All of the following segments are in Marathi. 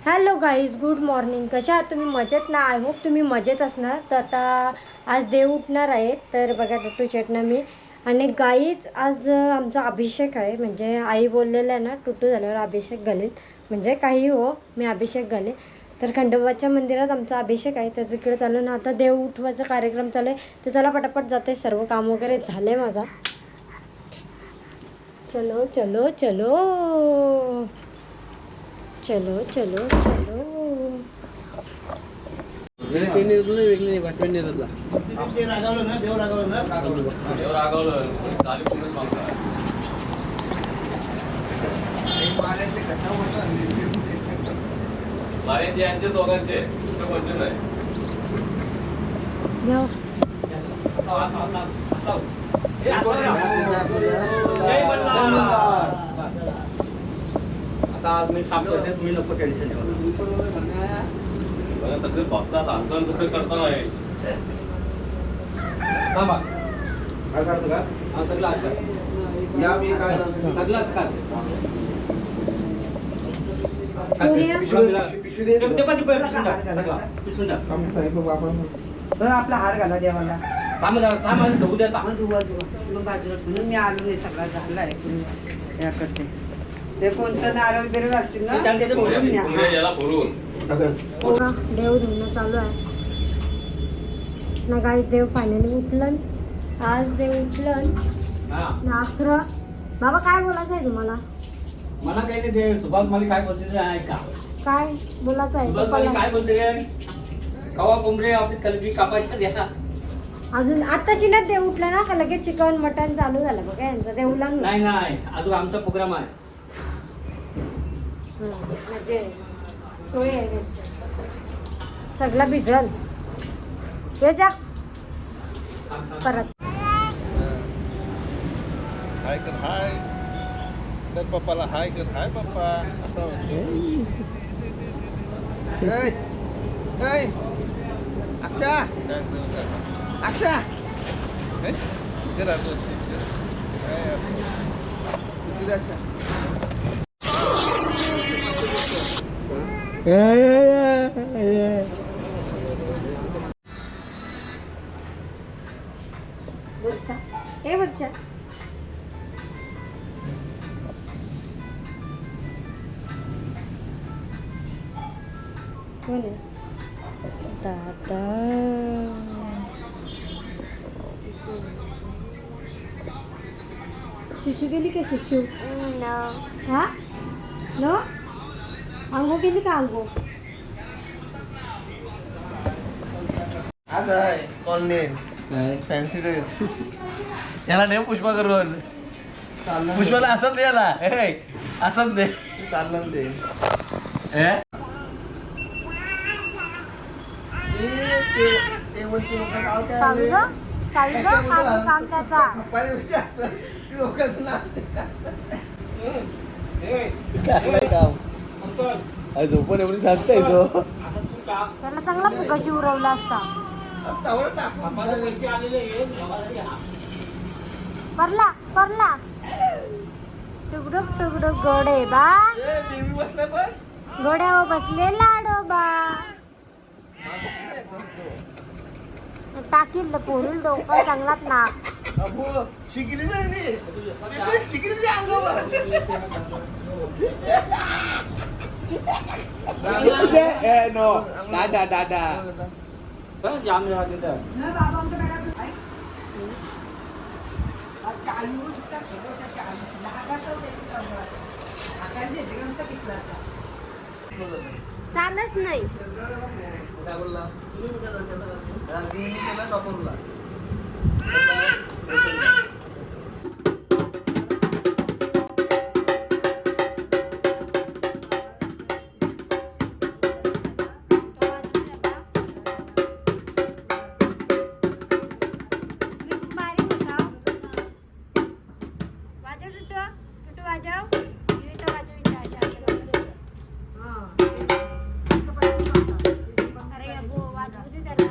Hello guys, good morning. कशा आहात तुम्ही? मजेत ना? आय होप तुम्ही मजेत असणार. तर आता आज देव उठणार आहे, तर बघा टुट्टू चटणं मी. आणि गाईज आज आमचा अभिषेक आहे. म्हणजे आई बोललेलं आहे ना, टुट्टू झाल्यावर अभिषेक घालेल. म्हणजे काही हो, मी अभिषेक घाले. तर खंडोबाच्या मंदिरात आमचा अभिषेक आहे, तर तिकडे चालू ना. आता देव उठवायचा कार्यक्रम चालू आहे, तर चला पटापट जाते. सर्व काम वगैरे झाले माझा. चलो चलो चलो चलो चलो चलो. दोघांचे आता आज मी साफ करते, तुम्ही नको टेन्शन घेऊ. तसं बघता सांगतो तसं करता नाही. थांबा काय करतो का? हा सगळं आज या मी काय सगळंच का आपला हार घाला देवाला. म्हणून मी आलो नाही. सगळा झाला आहे या करते. ते कोणतं नारळ बिरळ असतील ना ते फोडून न्या. देव धुणं चालू आहे ना गाईस. देव फायनली उठलं. आज देव उठलं ना. अकरा बाबा काय बोलायचं आहे तुम्हाला? मला काही नाही. ते सुभाष मला काय बोलते ते आहे का? काय बोलायचं आहे? सुभाष मला काय बोलते रे? कवा कोंबडे आपली कलबी कापायचं द्या. अजून आत्ताची ना देव उठलं ना का लगेच चिकन मटन चालू झालं बघा यांचं. देव उठलं नाही नाही, अजून आमचा प्रोग्राम आहे. म्हणजे सोय आहे सगळा भिजल. ये जा परत. हाय कर हाय. तर पप्पाला हाय कर हाय पप्पा. असं अक्षा अक्षा वर्षा हे वर्षा कोण आहे? दादा. शिशू गेली का? शिशू हा नो अंगो गेली का? अंगो आज आहे ऑनलाईन फॅन्सी ड्रेस. याला नाही पुष्पा करून. पुष्पाला असत दे, याला असत दे. चाललं ते चालू ग चालू ग काम त्याचा. झोपून एवढी सांगताय तो. त्याला चांगला फुगाशी उरवला असता. परला परला टुकडुक टुकडुक गोडे बा. घोड्यावर बसले लाडोबा. टाकील पोरील डोकं चांगलाच ना. शिकली नाही शिकली अंगावर. नो दादा दादा जाम जेव्हा तिथं न बाबा आमच्या मॅडम ऐक. चालू दिसतात त्याच्या आयुष्य लागाचं ते आकाशी जगनचा कितलाचा चालच नाही. वाजव टुटू टुटू वाजव. इथं वाजव इथं अशा अरे अबो वाजवू दे त्याला.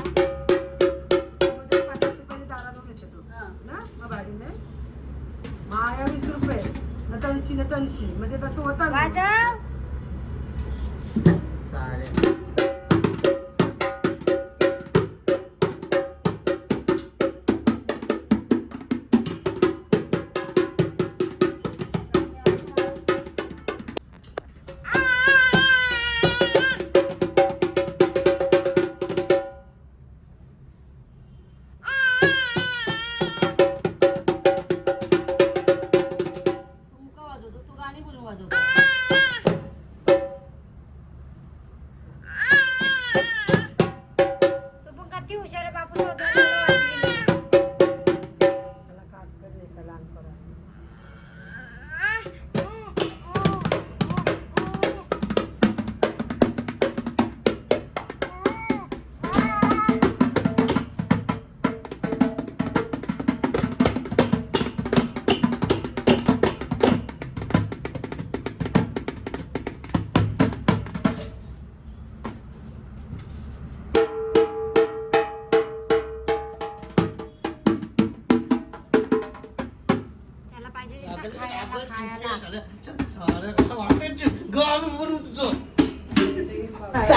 माया 20 रुपये न 80 म्हणजे तसं होतं. वाजव.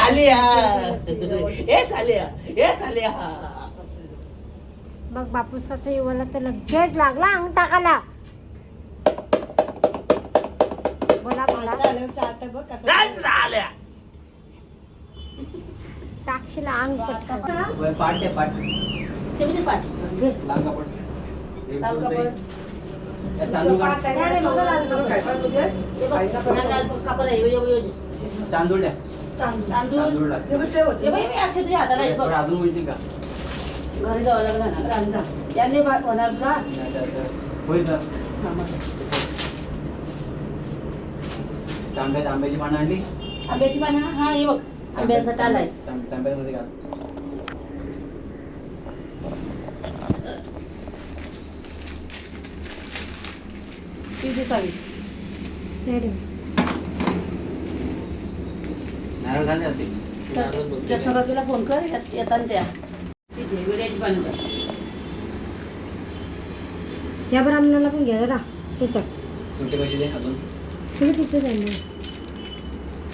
सालिया ए सालिया ए सालिया. मग बापूस कसं येवला तर लगेच लागला अंग टाकायला. बोला बोला आता बघ कसं राज सालिया. टाकशीला अंग पटकन. पाठ द्या पाठ. ते म्हणजे पाच. घे. लाल कापड. एक, लाल दोन, कापड. तीन. त्या तांदूळ काढ. काय काय तुझे हे बघ, लाल कापड आहे. योज. तांदूळ द्या. तांदूळ. तांदूळ टाक. हे बाई, मी अक्षय तुझ्या हाताला हे बघ. पण अजून मिळतील का? घरी जावं लागलं आणायला. त्यांनी होणार तुला. नाही तर असं होईल का? हा, मग. आंब्याची पानं आणली. आंब्याची पानं हा हे बघ आंब्याचा टाल आहे. तांब्यामध्ये घाल. ती दिसावी. रेडी. नारळ घाल त्यात ते. जसं काकीला फोन कर येताना त्या ती झेविड्याची पानं कर. या ब्राह्मणाला पण घ्या जरा तिथं. सुट्टे पैसे दे अजून. तुम्ही तिथे जाईल.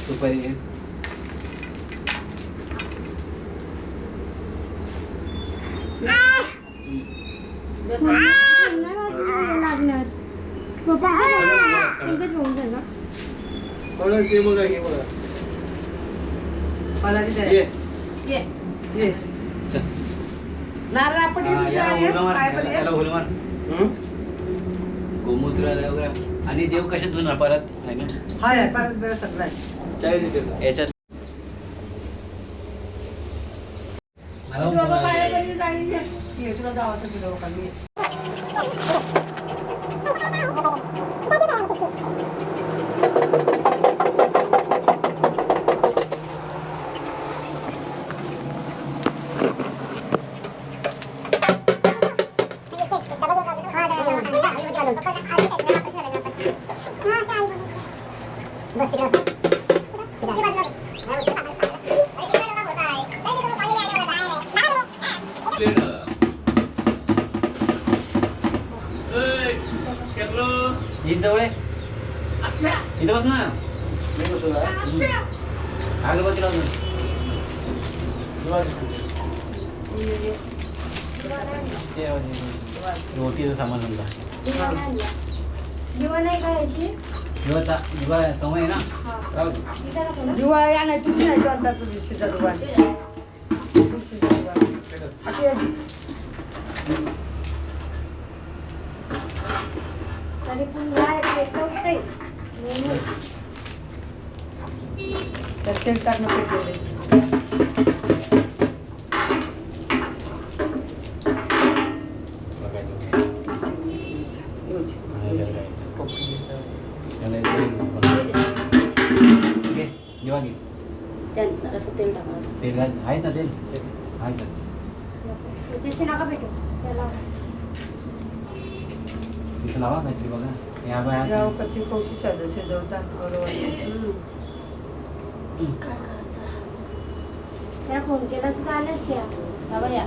सुपारी घे. लागणार पप्पा लगेच होऊन जाईल का? ते बघा हे बघा. मला ये. ये. ये चल. नारळ आपण हा, याला हुलगा मार. काय पण याला हुलगा मार. गोमूत्र वगैरे. आणि देव कशात धुणार परत आहे ना? हाय परत बरं सगळं आहे. चाय देते याच्यात. मला पण बाबा कोणाला पाया आहे. पडली जाईल. ये तुला गावात तुझ्या लोकांनी. इथं जवळ आहे. इथं बस ना. आगे बसला अजून. रोटीचं सामान समजा. दिवा नाही का याची? दिवाचा दिवा समय आहे ना. राहू दे. इथं नको ना? दिवाळी या नाही तुझी नाही तू आता तुझी दिवाळी तुळशीची दिवाळी. अशी आहे. तरी पण या एक उठतंय. तर तेल टाकणं पेटवलेस. घे, दिवा घे. त्यात असं तेल टाकायचं. तेल घाल. आहेत ना तेल? आहेत ना. त्याच्याशी नका भेटू त्याला. तिथं लावा काहीतरी बघा. या बाया. गाव कधी कौशी साधं शिजवतात बरोबर. काय करायचं? त्याला फोन केला तर आलेच त्या. बाबा या.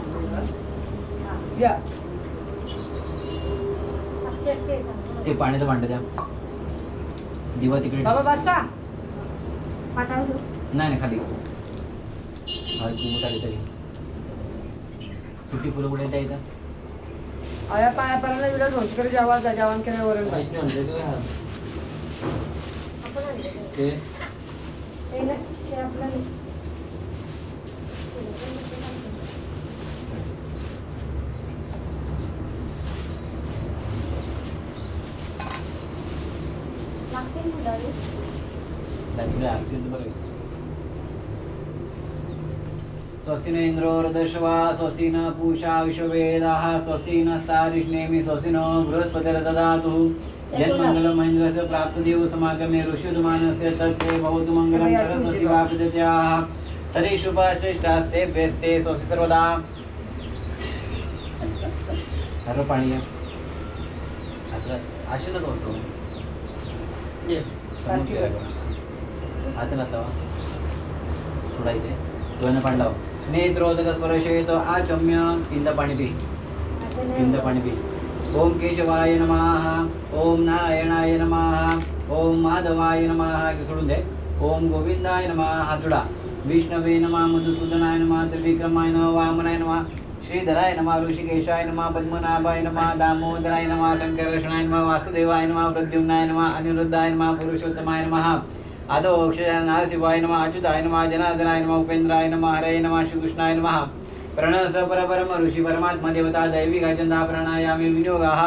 या असते असते ते पाण्याचं भांडं द्या. दिवा तिकडे. बाबा बसा. पाठावर नाही नाही खाली. हा कुंभट आली तरी. सुट्टी फुलं कुठे द्या इथं. आया पाया पराला विला झोंचकर जेवा जेवण केलं वरण भात. आपण आणले ते ते ना ते आपलं लागतील ना डाळी. पुढे असतील बघा. स्वस्ति न इंद्रो वृद्धश्वा स्वस्ति न पूषा विश्ववेदाः स्वस्ति नस्तारिष्णेमि स्वस्ति नो बृहस्पतिर्ददातु जन्मङ्गलं महेन्द्रस्य प्राप्तदेव समागमे ऋषिदमानस्य तत्ते भवतु मङ्गलं सरस्वती वापदत्याः सरीसृपाश्रेष्ठास्ते वेस्ते स्वस्ति सर्वदा. सर्व पाणी आहे. आता आशीर्वाद होतो. हाताला तवा थोडा इथे दोन पाणी लाव. नेत्रोदक स्पर्शेत आचम्य. तीनदा पाणी पी. तीनदा पाणी पी. ओम केशवाय नमः. ओम नारायणाय नमः. ओम माधवाय नमः. सोडून दे. ओम गोविंदाय नमः. हात जोडा. विष्णवे नमः मधुसूदनाय नमः त्रिविक्रमाय नमः वामनाय नमः श्रीधराय नमः ऋषिकेशाय नमः पद्मनाभाय नमः दामोदराय नमः शंकरकृष्णाय नमः वासुदेवाय नमः प्रद्युम्नाय नमः अनिरुद्धाय नमः पुरुषोत्तमाय नमः अधोक्षजाय नरसिंहाय नमः अच्युताय नमः जनार्दनाय नमः उपेन्द्राय नमः हरे नमः श्रीकृष्णाय नमः प्रणव परम ऋषि परमात्मा देवता दैविक अजंता प्राणायामी विनियोगाः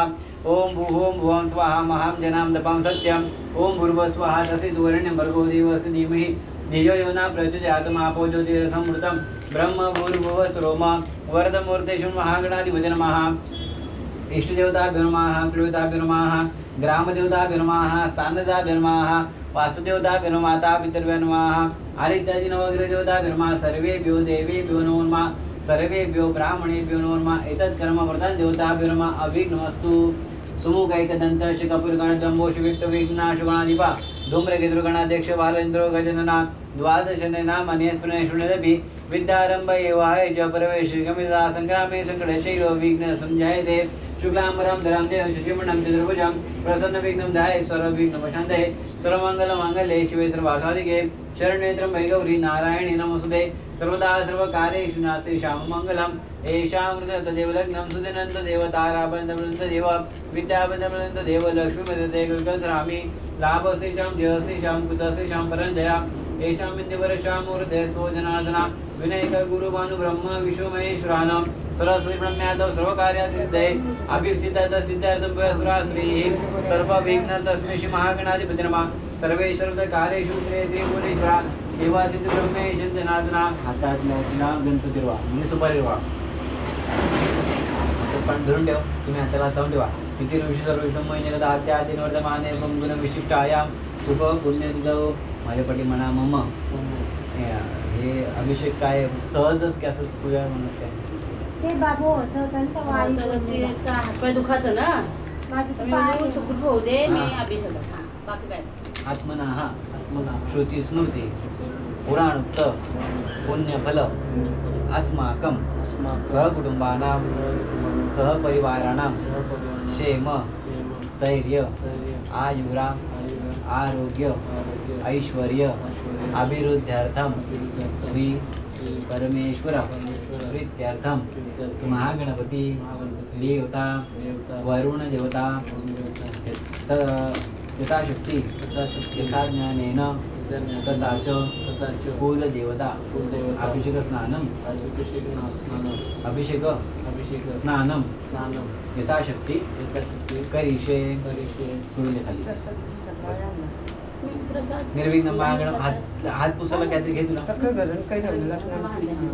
ओम भुवं स्वाहा महां जनां दपां सत्यम् ओम भूर्भुवः स्वाहा तस्सवितुर्वरेण्यं भर्गो देवस्य धीमहि धियो यो न प्रचोदयात् मापो ज्योतिरसमृतं ब्रह्म भूर्भुवः स्वरोम वरदमूर्तेषु महागणाधिपते नमः इष्टदेवताभ्यो नमः कुलदेवताभ्यो नमः ग्रामदेवताभ्यो नमः स्थानदेवताभ्यो नमः वासुदेवताभ्यो नमः मातापितृभ्यो नमः आदित्यादि नवग्रहदेवताभ्यो नमः सर्वेभ्यो देवेभ्यो नमो नमः सर्वेभ्यो ब्राह्मणेभ्यो नमो नमः एतत् कर्म प्रधान देवताभ्यो नमः अविघ्नमस्तु सुमुखैकदन्त शिखपुरगणजम्बो शिविष्टविघ्नाशुगणाधिपा धूम्रकेतुर्गणाध्यक्ष बालेन्द्रो गजनना द्वादशनामन्यस्मरणेषु विद्यारम्भ एवाय च परवेशिकमिदा सङ्ग्रामे सङ्कटशैव विघ्न संजायते शुक्लाम्बरं धरं देवं शशिवर्णं चतुर्भुजं प्रसन्नविघ्नं ध्याये सर्वविघ्नोपशान्तये सर्वमङ्गलमाङ्गल्ये शिवे सर्वासाधिके शरण्ये त्र्यम्बके गौरी नारायणी नमोस्तुते सर्वदा सर्वकार्येषु नास्तेषां मङ्गलम् एषां तदेव लग्नं सुदिनन्तदेव ताराबन्धवृन्ददेव विद्याबन्धवृन्ददेव लक्ष्मीपदते कल्कधरामि लाभस्तेषां जयस्तेषां कुतस्तेषां परञ्जया येषां विद्यवरषां मूर्ते सो जनार्दना विनायकगुरुभानुब्रह्म विश्वमहेश्वराणां सरस्वती ब्रह्म्यादौ सर्वकार्यासिद्धये अभीप्सितसिद्धार्थं श्रीः सर्वविघ्न तस्मै श्री महागणाधिपते नमः सर्वेश्वरकार्येषु श्रीभुवनेश्वरा देवासिद्ध ब्रह्मेश जनार्दना हातात गणपती म्हणजे सुपारी पण धरून ठेव तुम्ही हाताला लावून ठेवा किती ऋषी सर्व महिने आत्या आदिनवर्धमाने गुण विशिष्ट आयाम शुभ पुण्य तुझं माझ्या पाठी म्हणा मम हे अभिषेक काय सहजच की असं पूजा म्हणत काय ते बाबू हातपाय दुखायचं ना सुखरूप होऊ दे मी अभिषेक बाकी काय आत्मना हा आत्मना श्रुती स्मृती पुराण उक्त पुण्यफल अस्माकं सहकुटुंबानां सहपरिवाराणां क्षेम स्थैर्य आयुरा आरोग्य ऐश्वर्य अभिवृद्ध्यर्थं श्री परमेश्वर प्रीत्यर्थं महागणपती देवता वरुण देवता यथाशक्ती यथा ज्ञानेन तथा च कुलदेवता अभिषेक स्नानं अभिषेक स्नानं यथाशक्ती करिष्ये सूर्यखाली निर्विघ्न महागण हात पुसायला काहीतरी घे तुला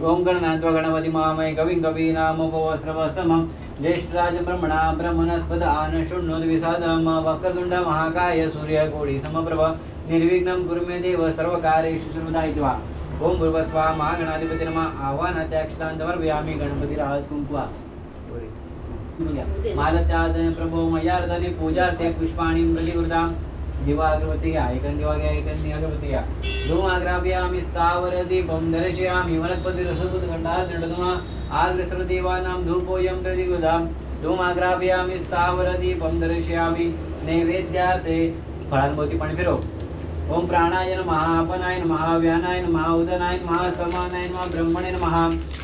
ओम गणनाथ गणपती महामय कविं कवीनामोपवस्त्रवस्तमं ज्येष्ठराज ब्रह्मणा ब्रह्मणस्पद आन शृण्वद्विसादम वक्रतुण्ड महाकाय सूर्यकोटि समप्रभ निर्विघ्नं कुरु मे देव सर्वकार्येषु सर्वदा इति वा ओम भूर्भुवस्वाहा महागणाधिपते नमः आह्वानात्याक्षतां समर्पयामि गणपतिराहत कुंकुवा मालत्यादने प्रभो मय्यार्दने पूजार्थे पुष्पाणि प्रतिवृतां दिवा अगरबत्ती घ्या एकन दिवा घ्या एकन अगरबत्ती घ्या धूमाग्राभ्यामि स्थावर दीपं दर्शयामि वनस्पति रसोद्गण्डः दृढधुमा आग्रसर्वदेवानां धूपोऽयं प्रतिगृहां धूमाग्राभ्यामि स्थावर दीपं दर्शयामि नैवेद्यार्थे फळांभोवती पाणी फिरव ओम प्राणाय नमः अपनाय नमः व्यानाय नमः उदनाय नमः समानाय नमः ब्रह्मणे नमः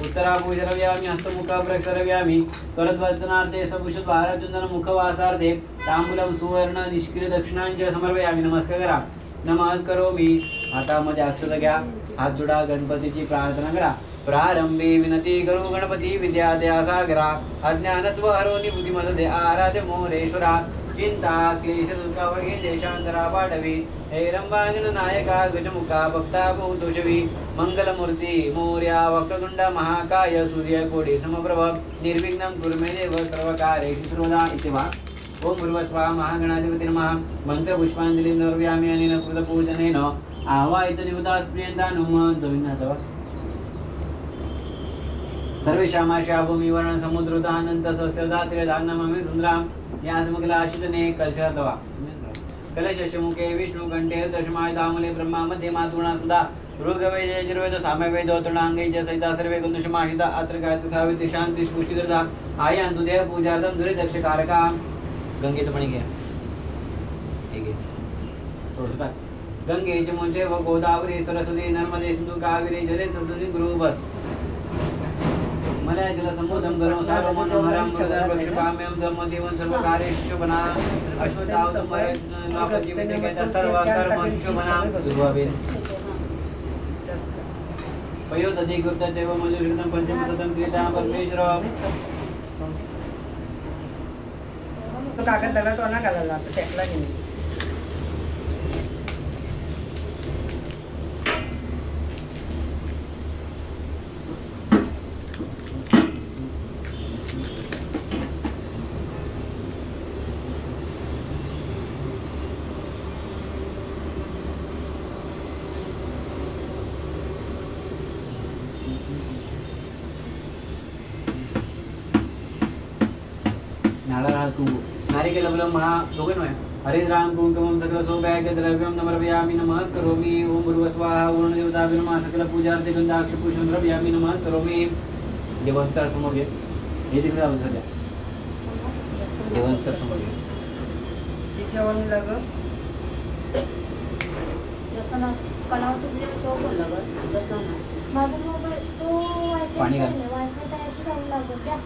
उत्तराभूषरव्यामि हस्तमुखाप्रक्षरव्यामि करद्वचनार्थे सभूषद्वारचन्दन मुखवासार्थे तांबूलं सुवर्ण निष्क्रिय दक्षिणांच समर्पयामि नमस्कार करा नमस्करोमि हातामध्ये अक्षत घ्या हात जोडा गणपतीची प्रार्थना करा प्रारंभी विनती करू गणपती विद्यादया सागरा अज्ञानत्व हरोनी बुद्धिमते आराध्य मोरेश्वरा चिंता क्लेश दुःखावघे देशांतरा पाठवी हे रंबांगण नायका गजमुखा भक्ता बहुतोषवी मंगलमूर्ती मोर्या वक्रतुंड महाकाय सूर्यकोटि समप्रभ निर्विघ्नं कुरु मे देव सर्वकार्येषु सर्वदा इति वा ओम भूर्भुवस्वाहा महागणाधिपते नमः मंत्रपुष्पाञ्जलिं समर्पयामि अनेन कृतपूजनेन आवाहित देवतास्प्रियन्तानुम जविन्नाथवा सर्वेषामाशा भूमिवर्ण समुद्रोदानंत सस्यदात्रिदान्नममि सुन्दरां यात्मकलाशितने कलशतवा कलशमुखे विष्णुकण्ठे दशमाय दामले ब्रह्मा मध्ये मातृणा सुधा ऋग्वेद यजुर्वेद सामवेद तृणांगे च सहिता सर्वे कुंदुषमाहिता अत्र गायत्री सावित्री शांती स्फुषितता आयान्तु देव पूजार्थं दुरिदक्षकारका गंगेत पाणी घ्या ठीक आहे थोडंसं टाक गंगे जमुने व गोदावरी सरस्वती नर्मदे सिंधु कावेरी जले सरस्वती गुरु बस मलय जल समुद्रम गरुण सार्वभौम हरम मृदर वक्षपाम्यम धम्मदेवं सर्वकार्येषु बना अश्वत्थावतम लोकजीविते कहता सर्व कर्मषु बना दुर्वावेन पयोदधि गुप्तदेव मधुसूदन पंचमृतं क्रीडा परमेश्वर तो कागद दगडात टोना घालायला आता टेकला गेली नारळ कुंकू नारिकेल ब्रह्मा दोघे नव्हे हरे राम कुंकुमं सकल सौभाग्य द्रव्यं नमर्पयामि नमः करोमि ओम भूर्भुवः स्वाहा ओम देवताभ्यो नमः सकल पूजार्थे गंधाक्ष पुष्पं द्रव्यामि नमः करोमि देवस्थान समोर घे हे तिकडे जाऊन सध्या देवस्थान समोर घे जेवण लाग जसं ना कणाव सुद्धा चोप बोलला बरं जसं ना माझा मोबाईल तो पाणी घाल. वायफाय तयाशी जाऊन लागत द्या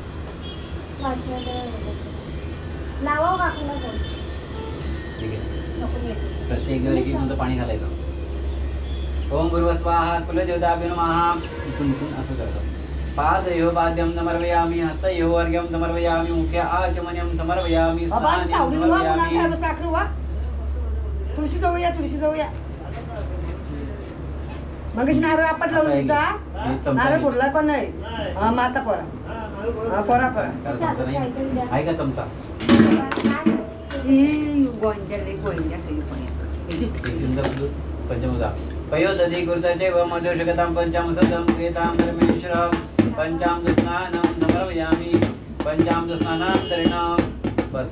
लावा काकूला फोन ठीक आहे नको येते प्रत्येक वेळी की तुमचं पाणी घालायचं ओम भूर्भुवः स्वाहा कुलदेवताभ्यो नमः इथून असं करतो पादयोः पाद्यं समर्पयामि हस्तयोः अर्घ्यं समर्पयामि मुखे आचमन्यं समर्पयामि स्नानं समर्पयामि तुळशी जाऊया मगच नारळ आपटला तुमचा नारळ पुरला कोण नाही हा माता पोरा पोरा त्याला चमचा नाही आहे का चमचा ही गोंजा सगळी पण एक सुंदर पंचमुदा पयोदधि गुरुतचे व मधुषकतां पंचामृतं क्रियतां धर्मेश्वर पंचामृतस्नानं समर्पयामि पंचामृतस्नानान्तरेण बस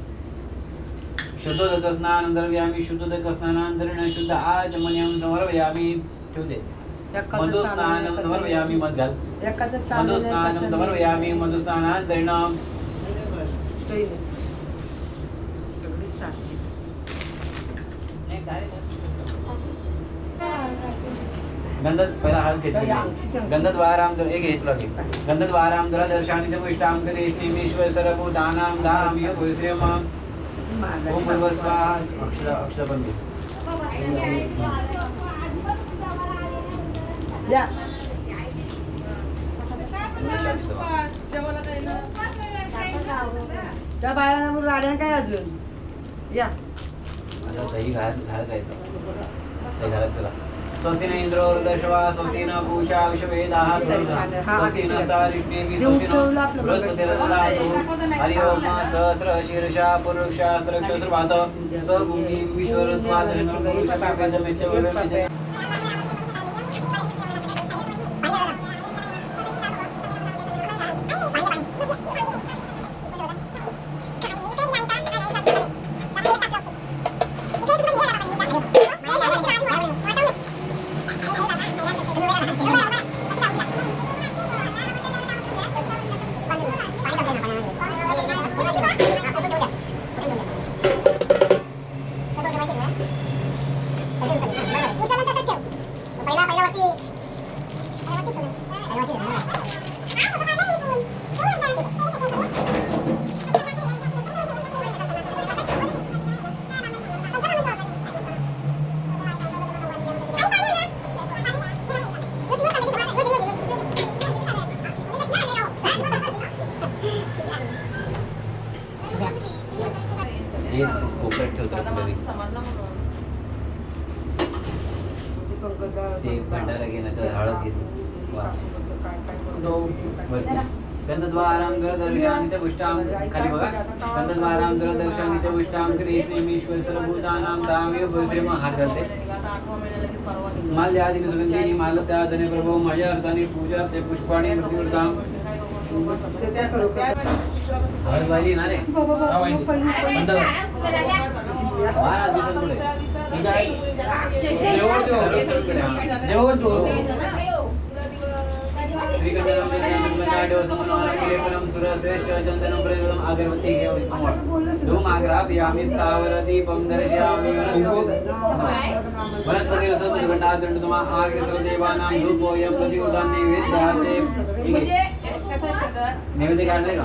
शुद्धोदकस्नानं द्रव्यामि शुद्धोदकस्नानान्तरेण शुद्ध आचमन्यं समर्पयामि ठेवते मधुस्नानं समर्पयामि मध घाल मधुस्नानं समर्पयामि मधुस्नानान्तरेण सगळी सारखी गंधत पहिला हात घेतली गंधद्वारां एक घेतला की गंधद्वारां दर्शानि च पुष्टां करेष्णीमेश्वर सर्वभूतानां धाम्य भूश्रेम ओम भूर्भुवः स्वाहा अक्षर पण घे या त्या बाळाला राड्या काय अजून या आता दही घालायचं दही घालायचं तुला स्वस्ति न इंद्रो वृद्धश्वा स्वस्ति न पूषा विश्ववेदाः स्वस्ति न तारिष्णेमि स्वस्ति न बृहस्पतिर्दधातु हरि ओम सहस्र शीर्षा पुरुषा सहस्रभात स भूमि विश्वरूपाधन पुरुषापेदमेच वरमेच कोपऱ्यात ठेवतात घरी ते भंडारा घेणं तर हळद घेणं गंधद्वारां गरदर्शानि च पुष्टां खाली बघा गंधद्वारां गरदर्शानि च पुष्टां कृष्णेश्वर सर्वभूतानां धाम्य भूश्रेम हात घालते माल्यादि सुगंधीनि मालत्यादने प्रभो माझ्या अर्थाने पूजा ते पुष्पाणि मृत्युर्धाम हळद वाहिली ना रे श्रेष्ठ चंदनं प्रयुक्तम् अगरबत्ती धूम आग्रापयामि स्थावर दीपं दर्शयामि वनस्पतिरसोपघण्टादण्डतमा आग्रसदेवानां धूपोऽयं प्रतिकुलं नैवेद्यार्थे नैवेद्य काढले का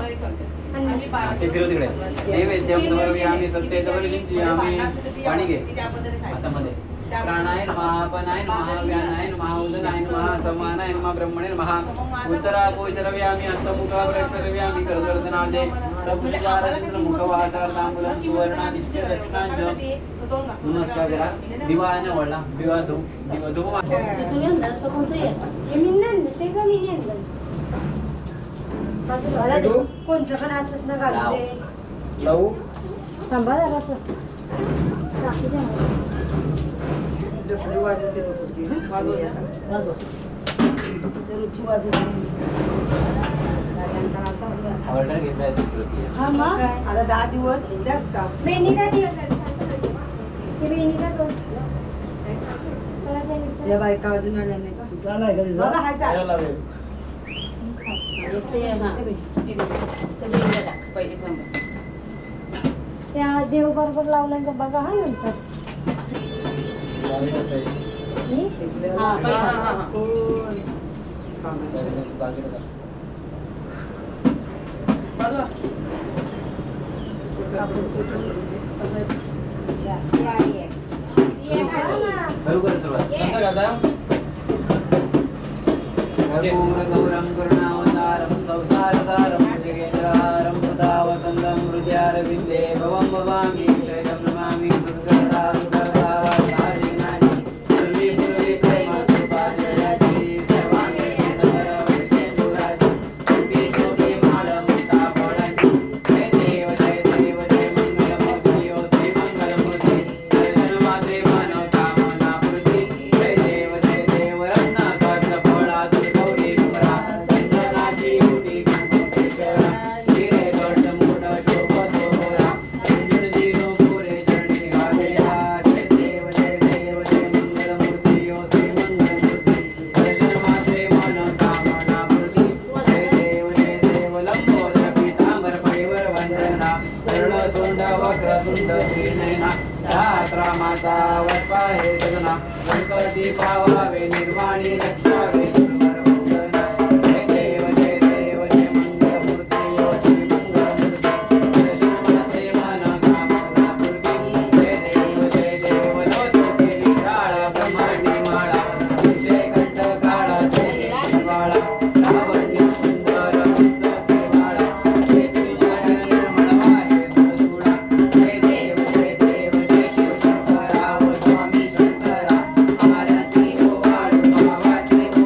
ते फिरव तिकडे नैवेद्यं समर्पयामि सत्ये समर्पयामि पाणी घे हातामध्ये प्राणाय नमः अपनाय नमः व्यानाय नमः उदनाय नमः समानाय नमः ब्रह्मणे नमः उत्तरापोचरव्यामि हस्तमुखावरक्षरव्यामि करदर्शनादे सबुजारचंद्र मुखवासार्धांबुलं सुवर्णादिष्ट दक्षिणांच नमस्कार करा दिवाने वळला दिवा धूप तुम्ही अंदाज कोणचं आहे हे मी नाही ते का मी नाही आणलं. माझं घाला ते. कोणचं पण असंच ना घालू दे. लावू थांबा जरा असं. टाकू द्या मला. डफली वाजवते बघू. रुची वाजवते. ऑर्डर घेतलाय तिकडे हा मग आता 10 दिवस द्यास का वेणीला दे. ते वेणीला दोन. त्याला ते नुसतं- या बायका अजून आल्या नाही का बघा हाय का ते हां ते वेगळं टाक पहिले थांबा त्या देव बरोबर लावलं का बघा हा नंतर मी हां पहिला कोण करू सुरुवात गौरं करुणावतारं संसारसारं जगेन्द्रहारं सदा वसन्तं हृदयारविन्दे भवं भवामि शरणं नमामि सुस्करतारुकरतावासादिनानि सर्वे पूर्वे प्रेमस्वपादयाचि सर्वाणि सर्वविषयेन्दुराचि रूपे शोभे मालमुक्ताफलानि जय देव जय देव जय मंगलमूर्ति ओ श्री मंगलमूर्ति दर्शनमात्रे मनोकामना पूर्ति जय देव रत्नाकर फळात गौरी कुमरा चंदनाची उटी कुंकुमेश्वरा हिरे गड मोठ शोभत गोरा इंद्रजीनो पुरे चरणी घालेला जय देव जय मंगलमूर्ति ओ श्री मंगलमूर्ति दर्शनमात्रे मनोकामना पूर्ति जय देव लंबोदर पीतांबर परिवर वंदना सरळ सोंड वक्रतुंड श्रीनयना रामाचा वस्पा हे सगना गणपती पावावे निर्वाणी रक्षावे सुंदर वंदना जय देव जय मंगलमूर्ति ओ श्री मंगलमूर्ति दर्शनमात्रे मनोकामना पूर्ति जय देव लोचते विशाळ ब्रह्मांडी माळा विषय कंठ काळा जय बाळा लावण्य सुंदर पुस्तके बाळा जय निर्मळ वाहे सुडा जय देव जय शिवशंकरा ओ स्वामी शंकरा आरती ओ वाळू भावाचे ओ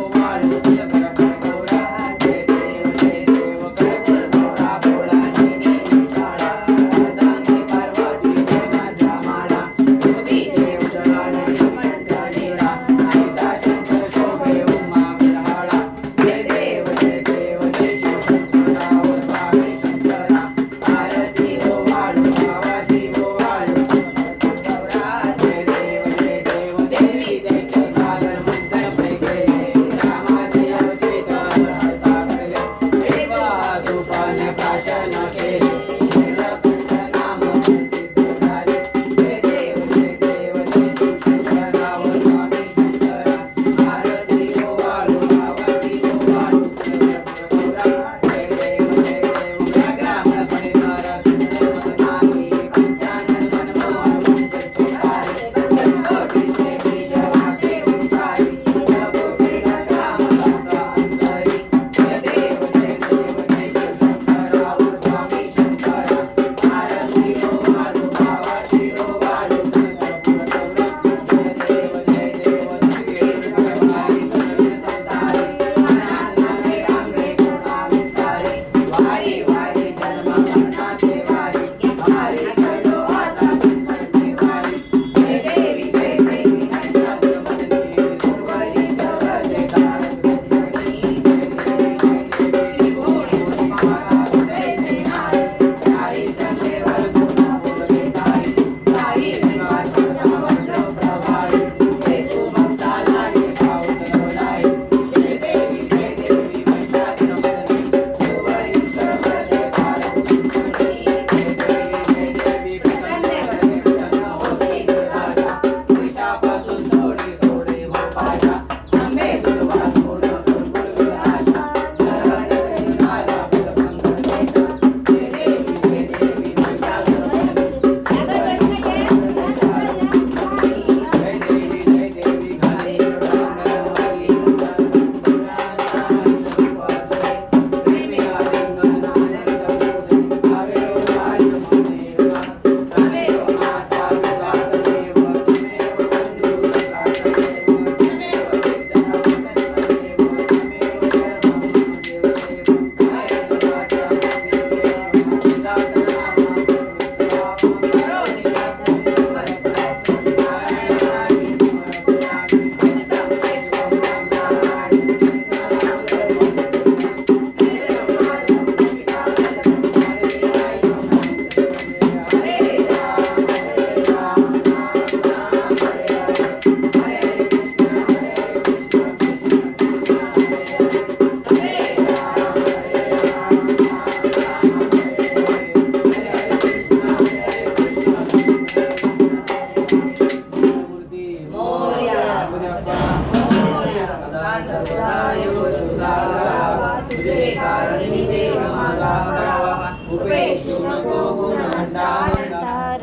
सर्वदा योग तुझा करावा तुझे कारणी देव माझा पडावा उपेक्षू नको गुण म्हणता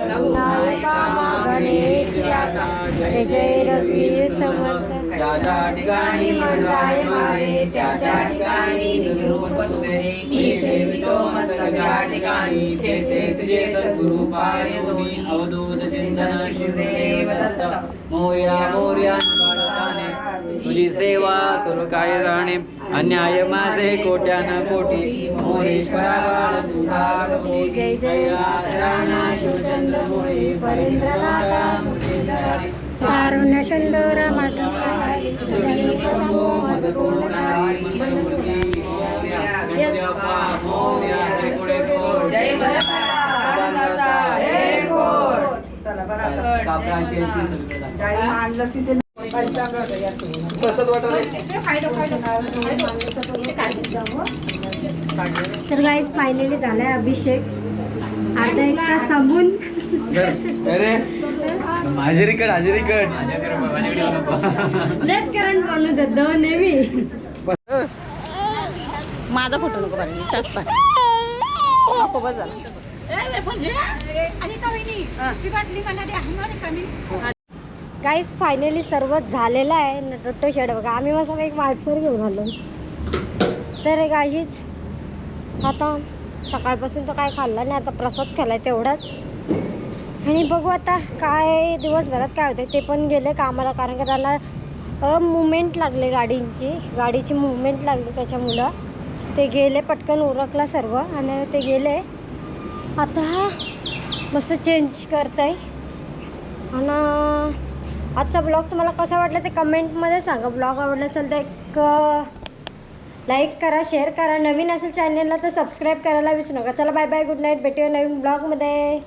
रघुनायका गणेश आता जय जय रघुवीर समर्थ ज्या ज्या ठिकाणी मन जाय माझे त्या त्या ठिकाणी निजरूप तुझे मी ठेवितो मस्तक ज्या ठिकाणी ते ते तुझे सद्गुरु पाय तुम्ही अवधूत चिंतन शिवदेव दत्त मोर्या मोर्या निवारताने तुझी सेवा करू काय जाणे अन्याय माझे कोट्यान कोटी मोरेश्वरा बाळ तुझा गती जय जय राणा शिवचंद्र मोरे परेंद्रनाथा मुरलीधरारी कारुण्य सुंदर माता जय मल्हारचा हे कोट. चला बरं आता जय मांडलसी ते पंचामृत या तुम्ही. प्रसाद वाटायला तर गाईज फायनली झालाय अभिषेक अर्धा एक तास थांबून अरे हाजेरी कट लेट करंट चालू जात नेहमी माझा फोटो नको बघ खूपच झाला गाईज फायनली सर्व झालेलं आहे नटो शेड बघा आम्ही मस्त एक वायफर घेऊन आलो तर गाईज आता सकाळपासून तर काय खाल्लं नाही आता प्रसाद खाल्लाय तेवढाच आणि बघू आता काय दिवसभरात काय होतं ते पण गेले कामाला कारण का त्यांना मुवमेंट लागले गाडीची मुवमेंट लागली त्याच्यामुळं ते गेले पटकन उरकला सर्व आणि ते गेले आता मस्त चेंज करत आहे आणि आजचा ब्लॉग तुम्हाला कसा वाटला ते कमेंटमध्ये सांगा ब्लॉग आवडला असेल तर एक लाईक करा शेअर करा नवीन असेल चॅनलला तर सबस्क्राईब करायला विसरू नका चला बाय बाय गुड नाईट भेटूया नवीन ब्लॉगमध्ये